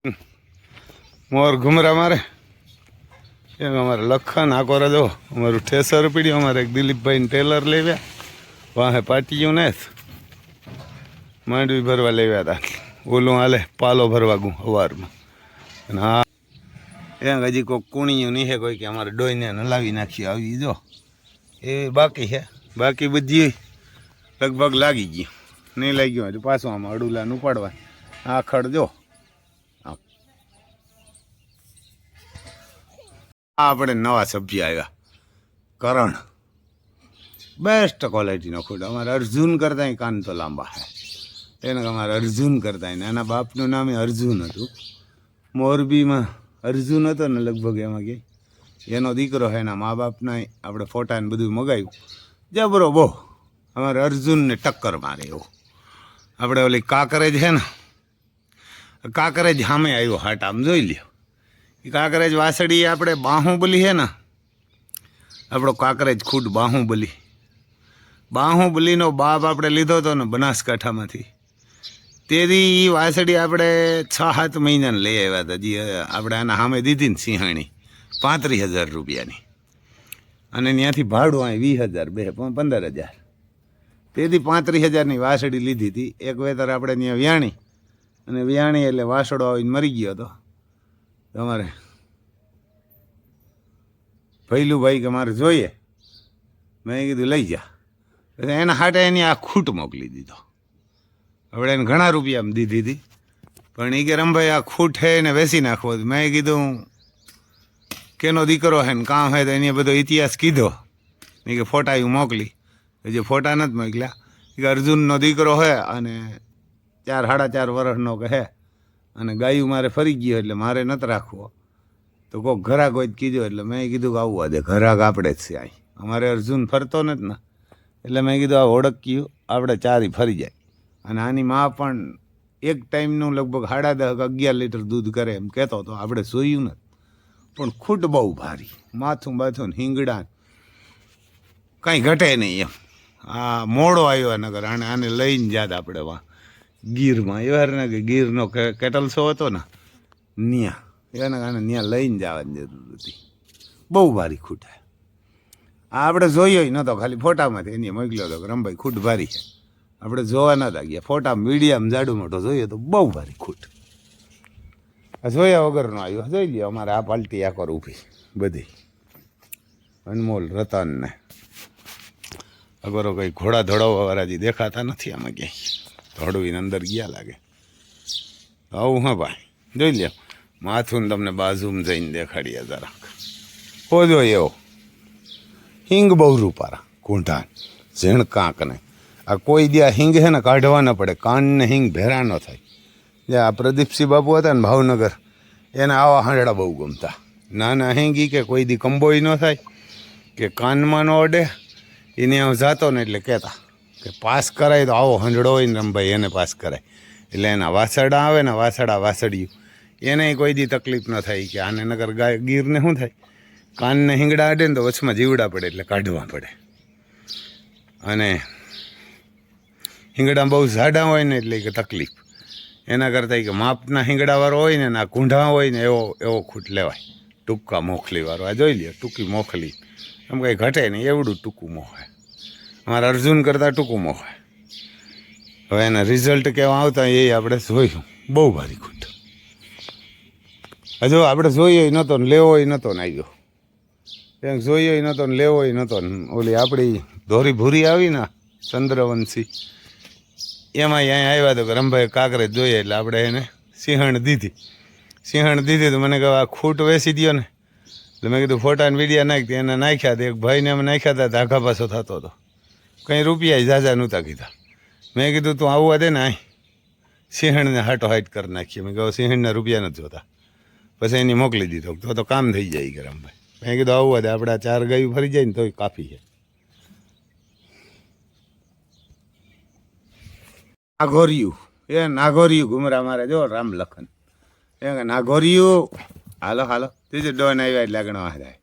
मोर घुमरा मारे अमारे लखन आकोर जो अमरु ठेसर पीड़ी अमारे एक दिलीप भाई टेलर ले गया वहाँ पाटियों ने मांडवी भरवा ले गया था ओलू हाले पालो भरवा गूँ अवार में हाँ हजी कोई कूणियों नहीं है कोई कि अमारे डोई ने लावी नाखी आई जो ये बाकी है बाकी बधी लगभग लागी गई नहीं लगी हजू पासो आम अडूला उपाड़वा आखड़ जो આપણે નવા સભ્ય આવ્યા કરણ બેસ્ટ ક્વોલિટીનો ખૂટ અમારે અર્જુન કરતાં કાન તો લાંબા છે એને અમારે અર્જુન કરતાં એના બાપનું નામ અર્જુન હતું મોરબીમાં અર્જુન હતો ને લગભગ એમાં કે એનો દીકરો છે એના મા બાપના આપણે ફોટા ને બધું મગાવ્યું જબરો બહુ અમારે અર્જુનને ટક્કર મારે એવું આપણે ઓલી કાંકરેજ છે ને કાંકરેજ સામે આવ્યો હાટ આમ જોઈ લ્યો काकरेज वासड़ी आपणे बाहुबली है ना आपणो काकरेज खूट बाहुबली बाहुबली नो बाप आपणे लीधो तो ने बनासकांठामांथी तेदी ई वासड़ी आपणे 6-7 महीना लई आव्या हता जी आपणे आना सामे दीधी ने सिंहाणी 35,000 रूपियानी अने त्यांथी भाड़ुं आ 20,000 बे 15,000 तेदी 35,000 ની वासड़ी लीधी थी एक वेतर आपणे त्यां व्याणी अने व्याणी एटले वासड़ो आवीने मरी गयो हतो તમારે પહેલું ભાઈ કે મારે જોઈએ મેં કીધું લઈ જા એના હાટે એની આ ખૂટ મોકલી દીધો આપણે એને ઘણા રૂપિયામાં દીધી હતી પણ એ કે રમભાઈ આ ખૂટ છે એને વેચી નાખવો મેં કીધું કેનો દીકરો છે ને કામ છે તો એને બધો ઇતિહાસ કીધો એ કે ફોટા એવું મોકલી જે ફોટા નથી મોકલ્યા કે અર્જુનનો દીકરો છે અને 4-4.5 વર્ષનો કે હે અને ગાયું મારે ફરી ગયો એટલે મારે નથી રાખવો તો કોઈક ઘરાક હોય કીધું એટલે મેં કીધું કે આવવા દે ઘરાક આપણે જ છે અહીં અમારે અર્જુન ફરતો નથી ને એટલે મેં કીધું આ ઓળખ્યું આપણે ચારી ફરી જાય અને આની માં પણ એક ટાઈમનું લગભગ 10.5-11 લીટર દૂધ કરે એમ કહેતો હતો આપણે જોયું નથી પણ ખૂટ બહુ ભારી માથું બાથું હિંગડા કાંઈ ઘટે નહીં એમ આ મોડો આવ્યો નગર આને લઈને જાત આપણે વાં ગીરમાં એવા ને કે ગીરનો કેટલ શો હતો ને ન્યા એને કારણે ત્યાં લઈને જવાની જરૂર હતી બહુ ભારી ખૂટ આ આપણે જોયો નહોતો ખાલી ફોટામાંથી એને મોકલ્યો હતો કે રમભાઈ ખૂટ ભારી છે આપણે જોવા નહોતા ગયા ફોટામાં મીડિયામાં જાડું મોટો જોઈએ તો બહુ ભારી ખૂટ આ જોયા વગરનો આવ્યો જોઈ લ્યો અમારે આ પાલટી આકોર ઊભી બધી અનમોલ રતન ને અગરો કંઈ ઘોડા ધોડાવવાવાળા જે દેખાતા નથી આમાં ક્યાંય ધોડવીને અંદર ગયા લાગે આવું હા ભાઈ જોઈ લ્યો માથું તમને બાજુમાં જઈને દેખાડીએ જરાક હોજો એવો હિંગ બહુ રૂપારા કૂંઢાન ઝીણ કાંકને આ કોઈ દે હિંગ છે ને કાઢવા ન પડે કાનને હિંગ ભેરા ન થાય જે આ પ્રદીપસિંહ બાપુ હતા ને ભાવનગર એને આવા હાંડડા બહુ ગમતા નાના હિંગી કે કોઈ દી કંબોય ન થાય કે કાનમાં ન અડે એને હું જાતો ને એટલે કહેતા કે પાસ કરાય તો આવો હંડળો હોય ને રમભાઈ એને પાસ કરાય એટલે એના વાસડા આવે ને વાસળિયું એને કોઈ દી તકલીફ ન થાય કે આને નગર ગાય ગીરને શું થાય કાનને હિંગડા અડે ને તો વચમાં જીવડા પડે એટલે કાઢવા પડે અને હિંગડા બહુ ઝાડા હોય ને એટલે કે તકલીફ એના કરતાં કે માપના હિંગડાવાળો હોય ને આ કૂંઢા હોય ને એવો ખૂટ લેવાય ટૂંકા મોખલીવાળો આ જોઈ લ્યો ટૂંકી મોખલી એમ કંઈ ઘટે નહીં એવડું ટૂંકું મોહ હોય અમારા અર્જુન કરતાં ટૂંકું મોહ હોય હવે એના રિઝલ્ટ કેવા આવતા એ આપણે જોયું બહુ ભારી ખૂટ હજુ આપણે જોઈએ નહોતો ને લેવોય નહોતો ને આવ્યો એમ જોઈએ નહોતો ને લેવોય નહોતો ને ઓલી આપણી ધોરી ભૂરી આવી ને ચંદ્રવંશી એમાં અહીંયા આવ્યા તો કે રમભાઈ કાંકરેજ જોઈએ એટલે આપણે એને સિંહણ દીધી તો મને કહે આ ખૂટ વેચી દો ને એટલે મેં કીધું ફોટાને વિડીયા નાખી એને નાખ્યા તો એક ભાઈને અમે નાખ્યા હતા ધાઘા પાછો થતો હતો કંઈ રૂપિયા ઝાઝા નહોતા કીધા મેં કીધું તું આવવા દે ને અહીં સિંહણને હાટો હાઈટ કરી નાખીએ મેં કહું સિંહણના રૂપિયા નથી જોતા પછી એની મોકલી દીધો તો કામ થઈ જાય કે રમભાઈ મેં કીધું આવવા દે આપણે 4 ગાયું ફરી જાય ને તોય કાફી છે નાગોરિયું ઘુમરા મારે જો રામ લખન એ નાગોરિયું હાલો ત્રીજું ડોન આવ્યા એટલે આગળ જાય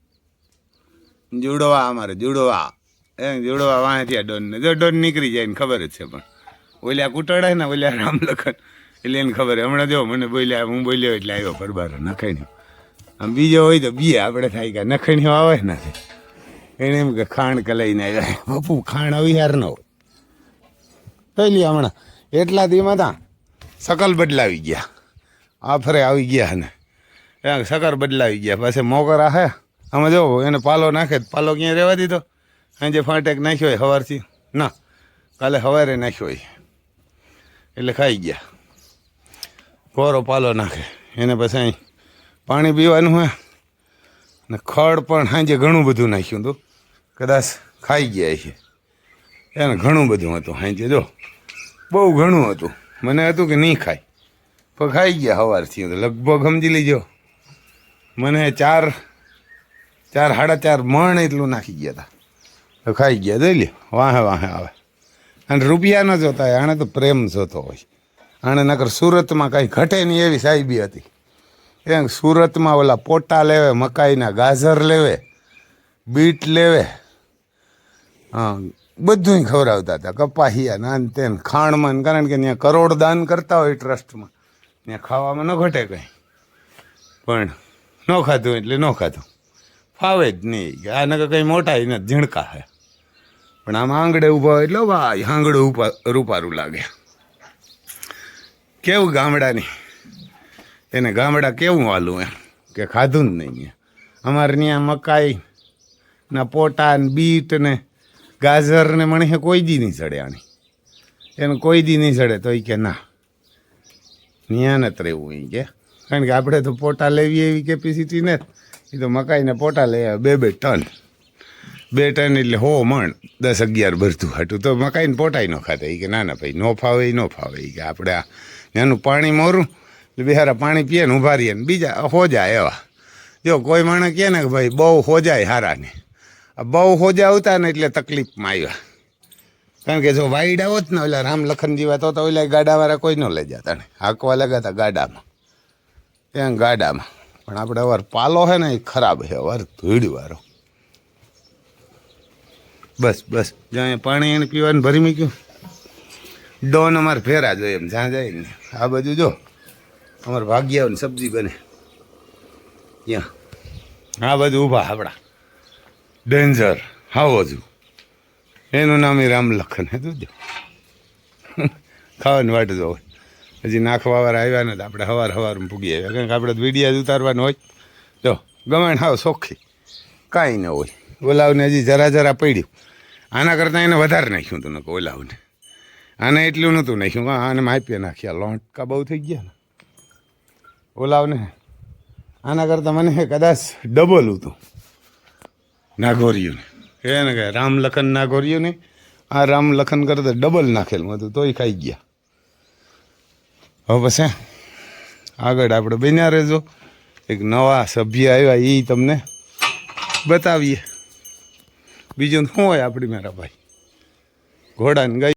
જુડવા અમારે જુડવા વાંચ્યા ડોનને જો ડોન નીકળી જાય ને ખબર જ છે પણ ઓલ્યા કૂટડા ને ઓલ્યા રામ લખન એટલે એને ખબર હમણાં જો મને બોલ્યા હું બોલ્યો એટલે આવ્યો પરબારો નખાણ્યો. આમ બીજો હોય તો બીએ આપણે થાય કે નખાણ્યો આવે નથી. એને એમ કે ખાણ કલાઈને આવ્યા. બાપુ ખાણ આવી યાર ન હોય પહેલી હમણાં એટલા દીમાં તા શકલ બદલાવી ગયા. આ ફરે આવી ગયા ને શકર બદલાવી ગયા. પાસે મોકર હે આમાં જો એને પાલો નાખે પાલો ક્યાંય રહેવા દીધો. સાંજે ફાટેક નાખ્યો હોય સવારથી ના કાલે સવારે નાખ્યો હોય એટલે ખાઈ ગયા. કોરો પાલો નાખે એને પછી અહીં પાણી પીવાનું હોય ને ખડ પણ સાંજે ઘણું બધું નાખ્યું હતું કદાચ ખાઈ ગયા છે. એને ઘણું બધું હતું સાંજે જો બહુ ઘણું હતું. મને હતું કે નહીં ખાય પણ ખાઈ ગયા સવારથી લગભગ સમજી લીજો મને 4 સાડા 4 મણ એટલું નાખી ગયા હતા તો ખાઈ ગયા. જોઈ લે વાહે વાહે આવે. અને રૂપિયા ન જોતા હોય આણે તો પ્રેમ જોતો હોય. આણે નકર સુરતમાં કાંઈ ઘટે નહીં એવી સાહેબી હતી. એ સુરતમાં ઓલા પોટા લેવે મકાઈના ગાજર લેવે બીટ લેવે હા બધું ખવડાવતા હતા. કપાહિયા નાન તેન ખાણમાં કારણ કે ત્યાં કરોડ દાન કરતા હોય ટ્રસ્ટમાં ત્યાં ખાવામાં ન ઘટે કંઈ. પણ ન ખાધું એટલે ન ખાધું ફાવે જ નહીં કે આ નકર કંઈ મોટા નથી ઝીણકા હે. પણ આમ આંગળે ઊભા હોય એટલે ભાઈ આંગળું રૂપારું લાગે. કેવું ગામડાની એને ગામડા કેવું વાલું એમ કે ખાધું જ નહીં. અમારે ત્યાં મકાઈ ના પોટા ને બીટ ને ગાજર ને મને કોઈ દી નહીં ચડે. આની એને કોઈ દી નહીં ચડે તો એ કે ના ત્યાં નથી રહેવું એ કે કારણ કે આપણે તો પોટા લેવી એવી કેપેસિટી ને એ તો મકાઈને પોટા લઈ આવે 2 ટન 2 ટન એટલે 100 મણ 10-11 ભરતું હાટું તો મકાઈને પોટાઈ ન ખાતા. એ કે ના ના ભાઈ ન ફાવે એ ન ફાવે. એ કે આપણે આ ત્યાંનું પાણી મોરું એટલે બિહારા પાણી પીએ ને ઊભા રહીએ ને બીજા હોજાય એવા. જો કોઈ માણસ કહે ને કે ભાઈ બહુ હોજાય હારાને બહુ હોજા આવતા ને એટલે તકલીફમાં આવ્યા. કારણ કે જો વાયડા હોત ને ઓલા રામ લખન જેવા તો ઓલા ગાડાવાળા કોઈ ન લઈ જતા ને હાંકવા લગાતા ગાડામાં ત્યાં ગાડામાં. પણ આપણે અવાર પાલો છે ને એ ખરાબ છે અવાર ધૂળવાળો. બસ જ્યાં પાણી એને પીવાનું ભરી મૂક્યું. ડોન અમારે ફેરા જોઈએ એમ જ્યાં જાય ને આ બાજુ જો અમારે ભાગ્યાઓની સબ્જી બને ત્યાં આ બાજુ ઊભા આપણા ડેન્જર હાવો છું એનું નામ એ રામ લખન હે. તું જો ખાવાની વાટ જો હજી નાખવાવાળા આવ્યા ને આપણે સવારમાં પૂગી આવ્યા કારણ કે આપણે વિડીયા ઉતારવાનું હોય. જો ગમાણ હાવ સોખી કાંઈ ન હોય. ઓલાવને હજી જરા પડ્યું. આના કરતાં એને વધારે નાખ્યું હતું ને ઓલાવને. આને એટલું નહોતું નાખ્યું આને માપ્યા નાખ્યા લોટકા બહુ થઈ ગયા ને ઓલાવને. આના કરતાં મને કદાચ ડબલ હતું નાગોરિયું ને કે રામ લખન નાગોરિયું ને આ રામ લખન કરતાં ડબલ નાખેલું હતું તોય ખાઈ ગયા. હવે પછી આગળ આપણે બન્યા રહેજો. એક નવા સભ્ય આવ્યા એ તમને બતાવીએ. બીજું શું હોય આપણી મારા ભાઈ ઘોડાને ગાય